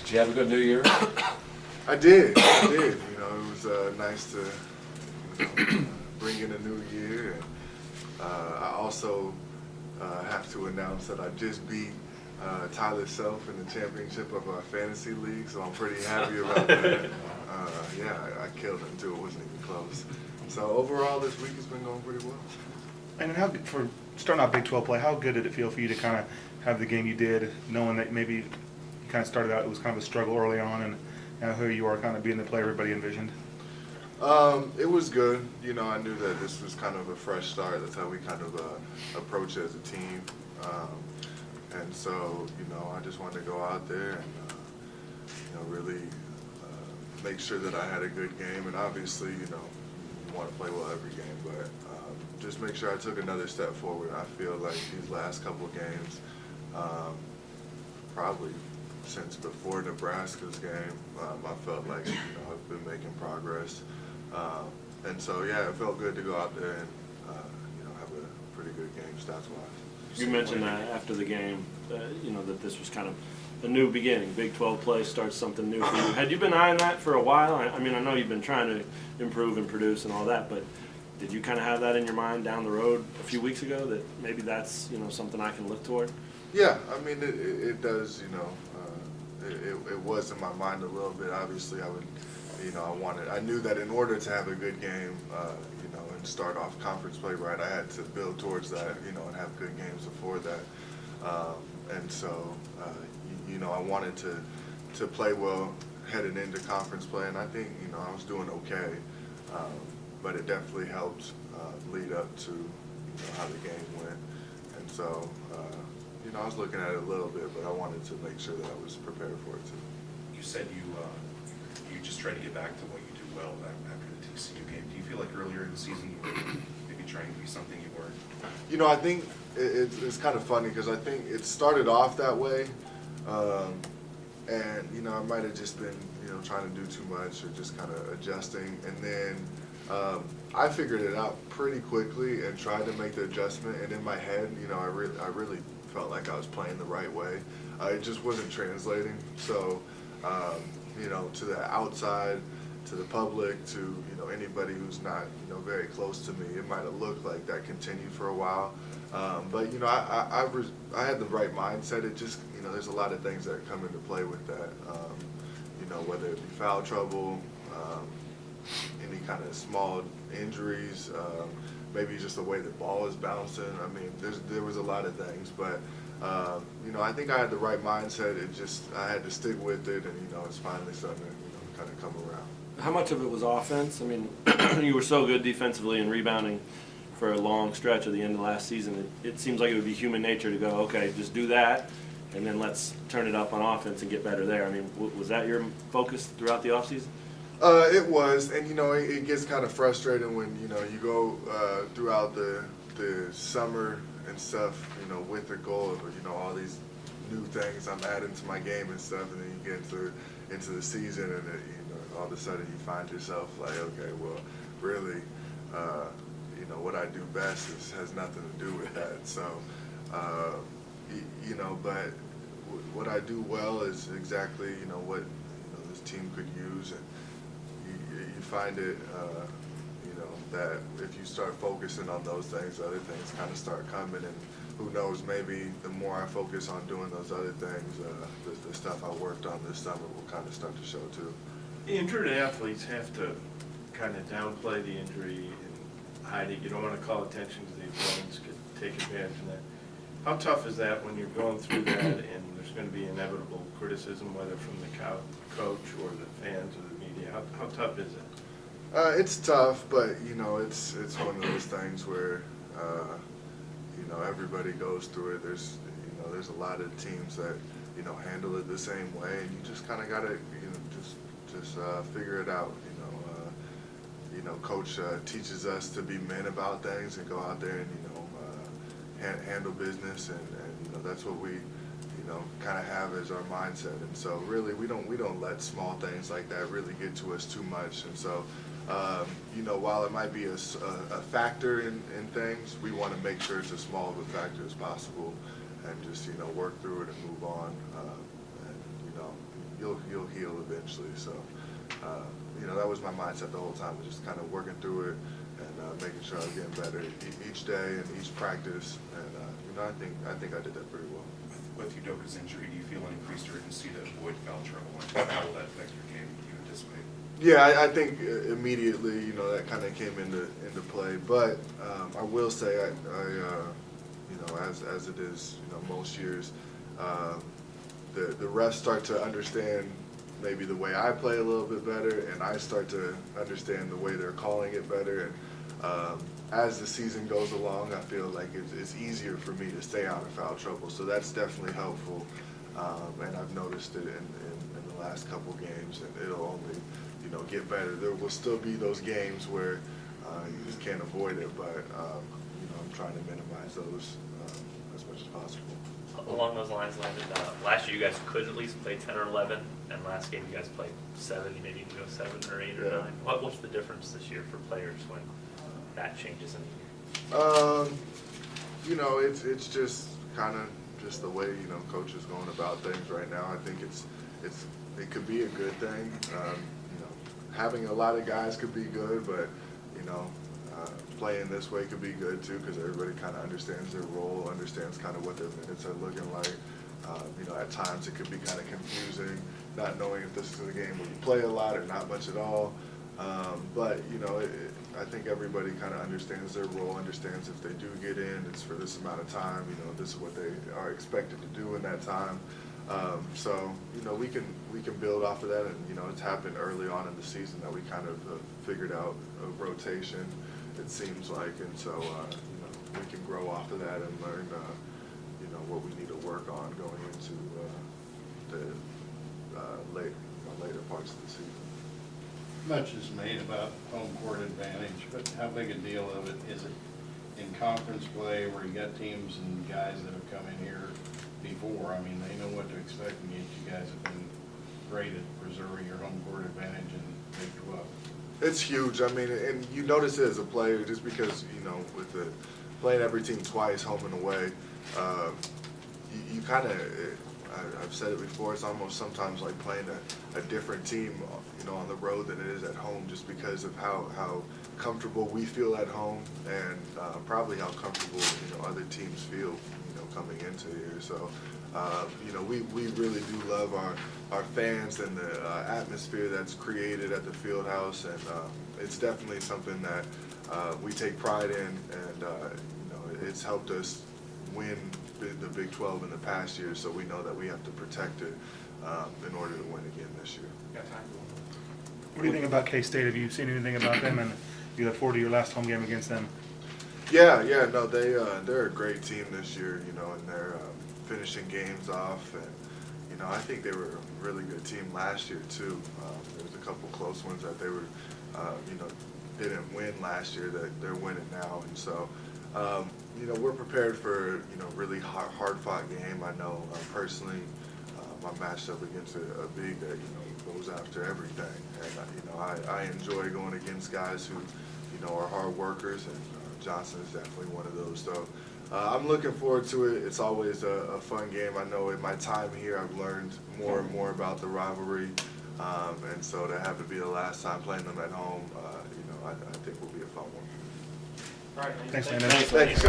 Did you have a good New Year? I did. You know, it was nice to bring in a new year. And I also have to announce that I just beat Tyler Self in the championship of our fantasy league, so I'm pretty happy about that. Yeah, I killed him too. It wasn't even close. So overall, this week has been going pretty well. And how, for starting out Big 12 play, how good did it feel for you to kind of have the game you did, knowing that maybe you kind of started out, it was kind of a struggle early on, and now here you are kind of being the player everybody envisioned? It was good. You know, I knew that this was kind of a fresh start. That's how we kind of approach it as a team. And so, you know, I just wanted to go out there and, you know, really make sure that I had a good game. And obviously, you know, you want to play well every game, but just make sure I took another step forward. I feel like these last couple games, probably since before Nebraska's game, I felt like, you know, I've been making progress. And so, yeah, it felt good to go out there and, you know, have a pretty good game stats-wise. You mentioned that after the game, you know, that this was kind of a new beginning. Big 12 play starts something new for you. Had you been eyeing that for a while? I mean, I know you've been trying to improve and produce and all that, but did you kind of have that in your mind down the road a few weeks ago that maybe that's, you know, something I can look toward? Yeah, I mean, it does, you know, it was in my mind a little bit. Obviously, I would, you know, I knew that in order to have a good game, you know, and start off conference play right, I had to build towards that, you know, and have good games before that. And so, you know, I wanted to play well headed into conference play, and I think, you know, I was doing okay. But it definitely helped lead up to, you know, how the game went. And so, you know, I was looking at it a little bit, but I wanted to make sure that I was prepared for it too. You said you just tried to get back to what you do well after the TCU game. Do you feel like earlier in the season you were maybe trying to be something you weren't? You know, I think it's kind of funny because I think it started off that way. And, you know, I might have just been, you know, trying to do too much or just kind of adjusting. And then I figured it out pretty quickly and tried to make the adjustment. And in my head, you know, I really felt like I was playing the right way. It just wasn't translating. So, you know, to the outside, to the public, to, you know, anybody who's not, you know, very close to me, it might have looked like that continued for a while. But, you know, I had the right mindset. It just, you know, there's a lot of things that come into play with that. You know, whether it be foul trouble, any kind of small injuries, maybe just the way the ball is bouncing. I mean, there was a lot of things, but you know, I think I had the right mindset. It just, I had to stick with it, and, you know, it's finally starting to, you know, kind of come around. How much of it was offense? I mean, you were so good defensively and rebounding for a long stretch at the end of last season. It seems like it would be human nature to go, okay, just do that, and then let's turn it up on offense and get better there. I mean, was that your focus throughout the offseason? It was, and, you know, it gets kind of frustrating when, you know, you go throughout the summer and stuff, you know, with the goal of, you know, all these new things I'm adding to my game and stuff, and then you get into the season, and you know, all of a sudden you find yourself like, okay, well, really, you know, what I do best has nothing to do with that. So, you know, but what I do well is exactly, you know, what, you know, this team could use, and you find it, you know, that if you start focusing on those things, other things kind of start coming, and who knows, maybe the more I focus on doing those other things, the stuff I worked on this summer will kind of start to show too. Injured athletes have to kind of downplay the injury and hide it. You don't want to call attention to the opponents, take advantage of that. How tough is that when you're going through that and there's going to be inevitable criticism, whether from the coach or the fans or the media? How tough is it? It's tough, but, you know, it's one of those things where, you know, everybody goes through it. There's, you know, there's a lot of teams that, you know, handle it the same way, and you just kind of got to, you know, just figure it out. You know, Coach teaches us to be men about things and go out there and, you know, handle business, and you know, that's what we, you know, kind of have as our mindset. And so really we don't let small things like that really get to us too much. And so you know, while it might be a factor in things, we want to make sure it's as small of a factor as possible, and just, you know, work through it and move on. And, you know, heal eventually. So, you know, that was my mindset the whole time, was just kind of working through it and making sure I was getting better each day and each practice. And, you know, I think I did that pretty well. With Udoka's injury, do you feel an increased urgency to avoid foul trouble? And how will that affect your game, do you anticipate? Yeah, I think immediately, you know, that kind of came into play. But I will say, you know, as it is, you know, most years, the refs start to understand maybe the way I play a little bit better, and I start to understand the way they're calling it better. And as the season goes along, I feel like it's easier for me to stay out of foul trouble. So that's definitely helpful, and I've noticed it in the last couple games, and it'll only, you know, get better. There will still be those games where you just can't avoid it, but you know, I'm trying to minimize those as much as possible. Along those lines, Landon, last year you guys could at least play 10 or 11, and last game you guys played 7. You maybe can go 7 or 8 or Yeah. 9. What's the difference this year for players when that changes in the year? You know, it's just kind of just the way, you know, coach is going about things right now. I think it could be a good thing. You know, having a lot of guys could be good, but you know, playing this way could be good too, because everybody kind of understands their role, understands kind of what their minutes are looking like. You know, at times it could be kind of confusing, not knowing if this is a game where you play a lot or not much at all. But you know, I think everybody kind of understands their role, understands if they do get in, it's for this amount of time. You know, this is what they are expected to do in that time. So you know, we can build off of that, and you know, it's happened early on in the season that we kind of figured out a rotation, it seems like, and so you know, we can grow off of that and learn you know, what we need to work on going into the later parts of the season. Much is made about home court advantage, but how big a deal of it is it in conference play where you got teams and guys that have come in here before? I mean, they know what to expect against you. Guys have been great at preserving your home court advantage in Big 12. It's huge. I mean, and you notice it as a player just because, you know, with the playing every team twice, home and away, you kind of, I've said it before, it's almost sometimes like playing a different team, you know, on the road than it is at home, just because of how comfortable we feel at home, and probably how comfortable, you know, other teams feel, you know, coming into here. So, you know, we really do love our fans and the atmosphere that's created at the field house, and it's definitely something that we take pride in, and you know, it's helped us win the Big 12 in the past year, so we know that we have to protect it in order to win again this year. What do you think about K-State? Have you seen anything about them, and you look forward to your last home game against them? Yeah, no, they're a great team this year, you know, and they're finishing games off, and you know, I think they were a really good team last year too. There was a couple close ones that they were, you know, didn't win last year that they're winning now, and so you know, we're prepared for, you know, really hard-fought game. I know personally, I'm matched up against a big that, you know, goes after everything, and you know, I enjoy going against guys who, you know, are hard workers, and Johnson is definitely one of those. So I'm looking forward to it. It's always a fun game. I know in my time here, I've learned more and more about the rivalry, and so to have it be the last time playing them at home, you know, I think will be a fun one. All right, Thanks, man. Thank you, guys.